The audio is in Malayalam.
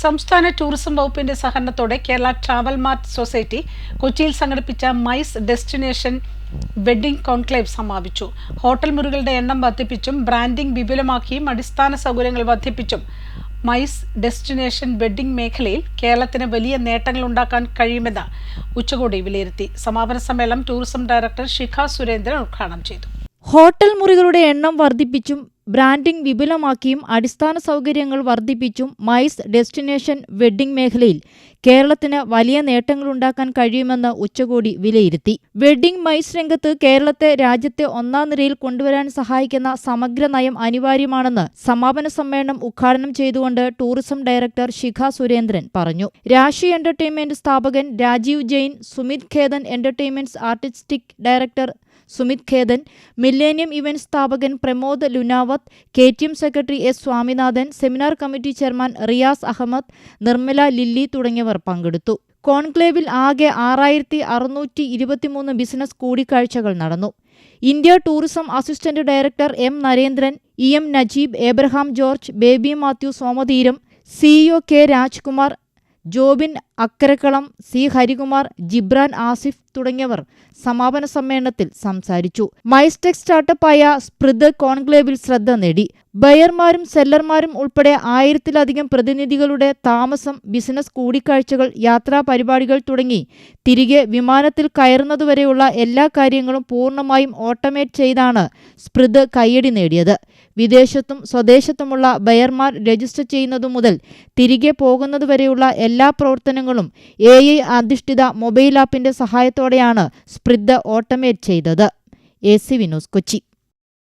സംസ്ഥാന ടൂറിസം വകുപ്പിന്റെ സഹകരണത്തോടെ കേരള ട്രാവൽ മാർട്ട് സൊസൈറ്റി കൊച്ചിയിൽ സംഘടിപ്പിച്ച മൈസ് ഡെസ്റ്റിനേഷൻ വെഡ്ഡിംഗ് കോൺക്ലേവ് സമാപിച്ചു. ഹോട്ടൽ മുറികളുടെ എണ്ണം വർദ്ധിപ്പിച്ചും ബ്രാൻഡിംഗ് വിപുലമാക്കിയും അടിസ്ഥാന സൗകര്യങ്ങൾ വർദ്ധിപ്പിച്ചും മൈസ് ഡെസ്റ്റിനേഷൻ വെഡ്ഡിംഗ് മേഖലയിൽ കേരളത്തിന് വലിയ നേട്ടങ്ങൾ ഉണ്ടാക്കാൻ കഴിയുമെന്ന് ഉച്ചകോടി വിലയിരുത്തി. സമാപന സമ്മേളനം ടൂറിസം ഡയറക്ടർ ശിഖ സുരേന്ദ്രൻ ഉദ്ഘാടനം ചെയ്തു. ഹോട്ടൽ മുറികളുടെ എണ്ണം വർദ്ധിപ്പിച്ചും ബ്രാൻഡിംഗ് വിപുലമാക്കിയും അടിസ്ഥാന സൗകര്യങ്ങൾ വർദ്ധിപ്പിച്ചും മൈസ് ഡെസ്റ്റിനേഷൻ വെഡ്ഡിംഗ് മേഖലയിൽ കേരളത്തിന് വലിയ നേട്ടങ്ങളുണ്ടാക്കാൻ കഴിയുമെന്ന് ഉച്ചകോടി വിലയിരുത്തി. വെഡ്ഡിംഗ് മൈസ് രംഗത്ത് കേരളത്തെ രാജ്യത്തെ ഒന്നാം നിരയിൽ കൊണ്ടുവരാൻ സഹായിക്കുന്ന സമഗ്ര നയം അനിവാര്യമാണെന്ന് സമാപന സമ്മേളനം ഉദ്ഘാടനം ചെയ്തുകൊണ്ട് ടൂറിസം ഡയറക്ടർ ശിഖ സുരേന്ദ്രൻ പറഞ്ഞു. രാശി എന്റർടൈൻമെന്റ് സ്ഥാപകൻ Rajeev Jain, Sumit Khedan entertainments artistic director Sumit Khedan, millennium event സ്ഥാപകൻ Pramod Lunawat, KTM secretary S. Swaminathan, seminar committee chairman Riyas Ahmed, Nirmala Lilly തുടങ്ങിയവർ പങ്കെടുത്തു. കോൺക്ലേവിൽ ആകെ 6623 ബിസിനസ് കൂടിക്കാഴ്ചകൾ നടന്നു. India tourism assistant director M. Narendran, EM Najeeb, Abraham George, Baby Mathew Somatheeram, CEO K. Rajkumar, Jobin Akkarakkalam, C. Harikumar, Jibran Asif തുടങ്ങിയവർ സമാപന സമ്മേളനത്തിൽ സംസാരിച്ചു. മൈസ്ടെക് സ്റ്റാർട്ടപ്പായ സ്പ്രിദ് കോൺക്ലേവിൽ ശ്രദ്ധ നേടി. ബയർമാരും സെല്ലർമാരും ഉൾപ്പെടെ 1000-ലധികം പ്രതിനിധികളുടെ താമസം, ബിസിനസ് കൂടിക്കാഴ്ചകൾ, യാത്രാ പരിപാടികൾ തുടങ്ങി തിരികെ വിമാനത്തിൽ കയറുന്നതുവരെയുള്ള എല്ലാ കാര്യങ്ങളും പൂർണ്ണമായും ഓട്ടോമേറ്റ് ചെയ്താണ് സ്പ്രിദ് കയ്യടി നേടിയത്. വിദേശത്തും സ്വദേശത്തുമുള്ള ബയർമാർ രജിസ്റ്റർ ചെയ്യുന്നതു മുതൽ തിരികെ പോകുന്നതുവരെയുള്ള എല്ലാ പ്രവർത്തനങ്ങളും AI അധിഷ്ഠിത മൊബൈൽ ആപ്പിന്റെ സഹായത്തോടെയാണ് സ്പ്രിദ് ഓട്ടോമേറ്റ് ചെയ്തത്. AC വിനോസ്, കൊച്ചി.